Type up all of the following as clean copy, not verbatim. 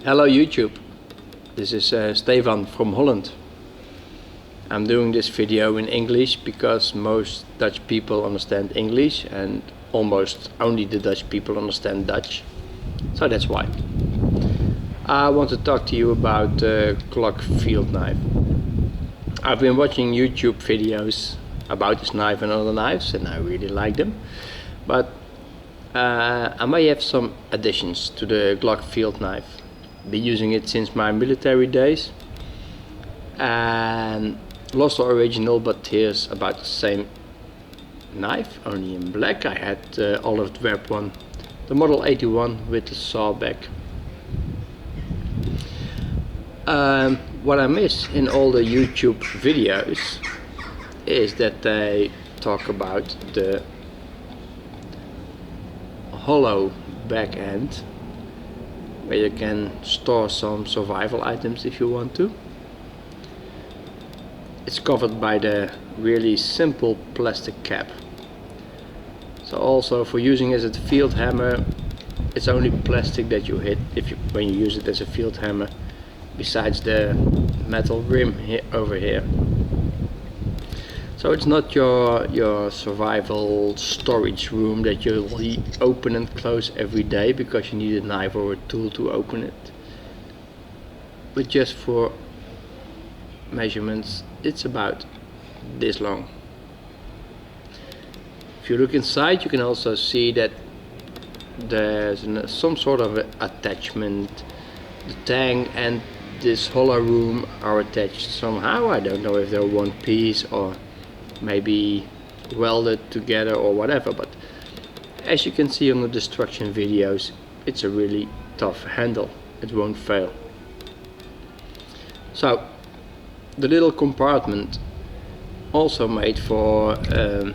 Hello YouTube, this is Stefan from Holland. I'm doing this video in English because most Dutch people understand English and almost only the Dutch people understand Dutch. So that's why. I want to talk to you about the Glock Field Knife. I've been watching YouTube videos about this knife and other knives and I really like them. But I may have some additions to the Glock Field Knife. Been using it since my military days and lost the original, but here's about the same knife, only in black. I had the olive drab one, the model 81 with the saw back. What I miss in all the YouTube videos is that they talk about the hollow back end, where you can store some survival items if you want to. It's covered by the really simple plastic cap. So also for using as a field hammer, it's only plastic that you hit when you use it as a field hammer, besides the metal rim here, over here. So it's not your survival storage room that you'll open and close every day because you need a knife or a tool to open it. But just for measurements, it's about this long. If you look inside, you can also see that there's some sort of attachment. The tang and this hollow room are attached somehow. I don't know if they're one piece or maybe welded together or whatever, but as you can see on the destruction videos, it's a really tough handle. It won't fail. So the little compartment also made for a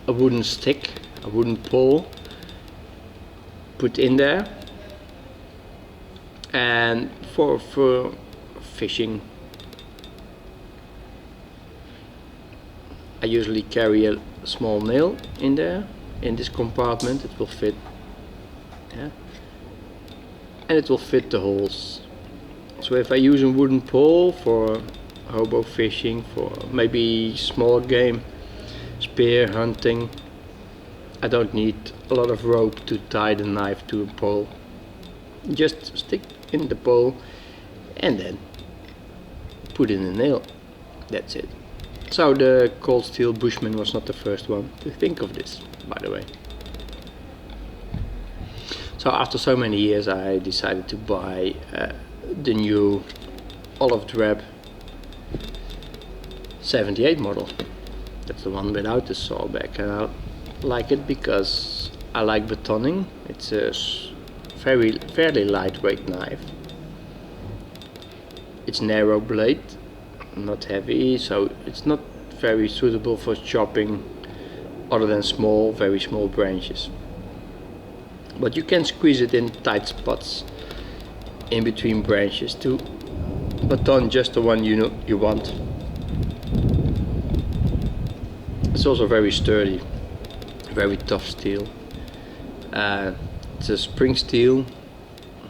wooden stick, a wooden pole put in there, and for fishing I usually carry a small nail in there, in this compartment. It will fit, yeah, and it will fit the holes. So if I use a wooden pole for hobo fishing, for maybe small game, spear hunting, I don't need a lot of rope to tie the knife to a pole. Just stick in the pole and then put in a nail. That's it. So the cold steel Bushman was not the first one to think of this, by the way. So after so many years I decided to buy the new olive drab 78 model. That's the one without the saw back, and I like it because I like batoning. It's a fairly lightweight knife. It's narrow blade, not heavy, so it's not very suitable for chopping other than very small branches. But you can squeeze it in tight spots in between branches to baton just the one you want. It's also very sturdy, very tough steel. It's a spring steel,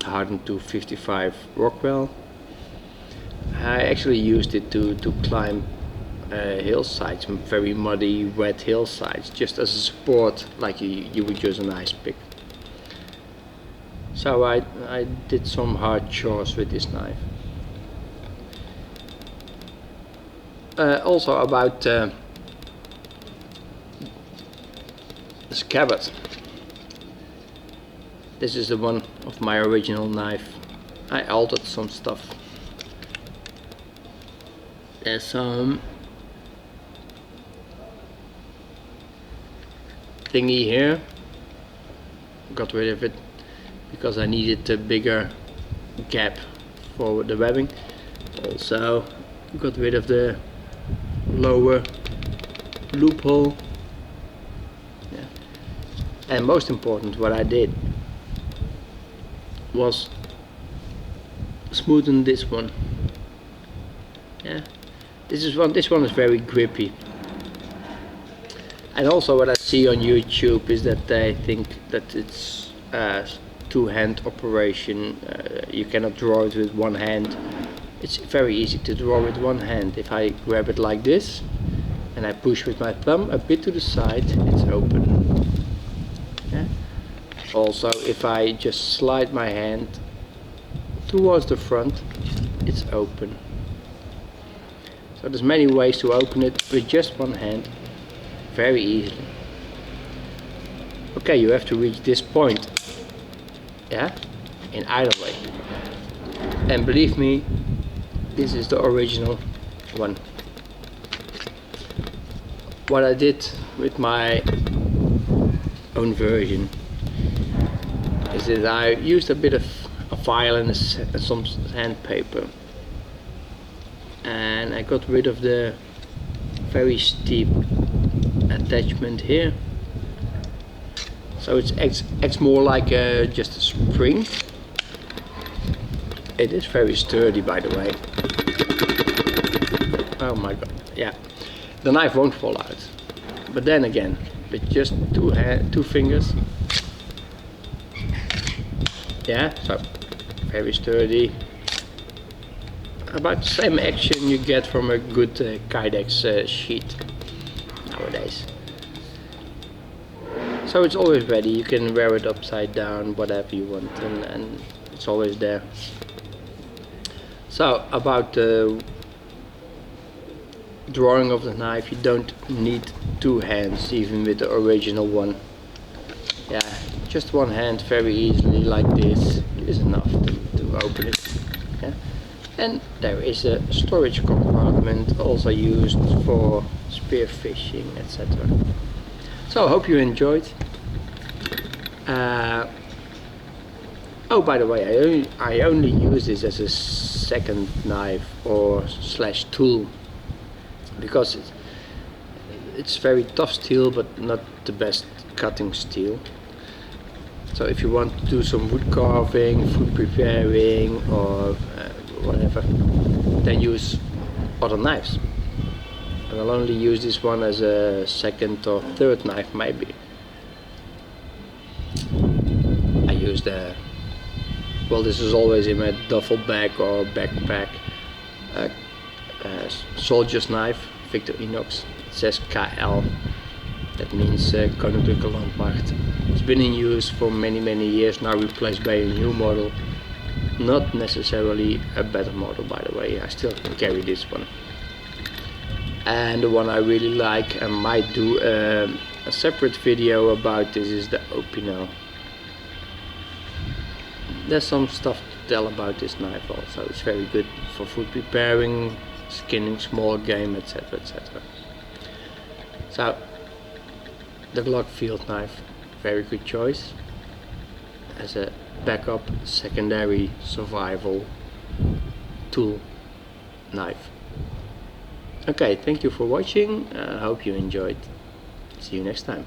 hardened to 55 Rockwell. I actually used it to climb hillsides, very muddy, wet hillsides, just as a support, like you would use an ice pick. So I did some hard chores with this knife. Also about the scabbard. This is the one of my original knife. I altered some stuff. There's some thingy here. Got rid of it because I needed a bigger gap for the webbing. Also got rid of the lower loophole. Yeah. And most important, what I did was smoothen this one. Yeah. This one is very grippy. And also what I see on YouTube is that they think that it's two-hand operation. You cannot draw it with one hand. It's very easy to draw with one hand. If I grab it like this and I push with my thumb a bit to the side, it's open. Yeah? Also, if I just slide my hand towards the front, it's open. So there's many ways to open it with just one hand, very easily. Okay, you have to reach this point, yeah, in either way. And believe me, this is the original one. What I did with my own version is that I used a bit of a file and some sandpaper, and I got rid of the very steep attachment here, so it acts more like just a spring. It is very sturdy, by the way. Oh my god, yeah, the knife won't fall out, but then again, with just two fingers, yeah, so very sturdy. About the same action you get from a good Kydex sheet nowadays. So it's always ready. You can wear it upside down, whatever you want, and it's always there. So about the drawing of the knife, you don't need two hands, even with the original one. Yeah, just one hand very easily like this is enough to open it. Yeah. And there is a storage compartment also used for spear fishing, etc. So I hope you enjoyed. Oh, by the way, I only use this as a second knife or slash tool, because it's very tough steel, but not the best cutting steel. So if you want to do some wood carving, food preparing, or whatever, then use other knives. I will only use this one as a second or third knife, maybe. I use the, well, this is always in my duffel bag or backpack, soldier's knife, Victorinox. It says KL, that means Koninklijke Landmacht. It's been in use for many years now, replaced by a new model. Not necessarily a better model, by the way. I still carry this one. And the one I really like and might do a separate video about this is the Opinel. There's some stuff to tell about this knife also. It's very good for food preparing, skinning small game, etc, etc. So the Glock Field Knife, very good choice as a backup secondary survival tool knife. Okay, thank you for watching. I hope you enjoyed. See you next time.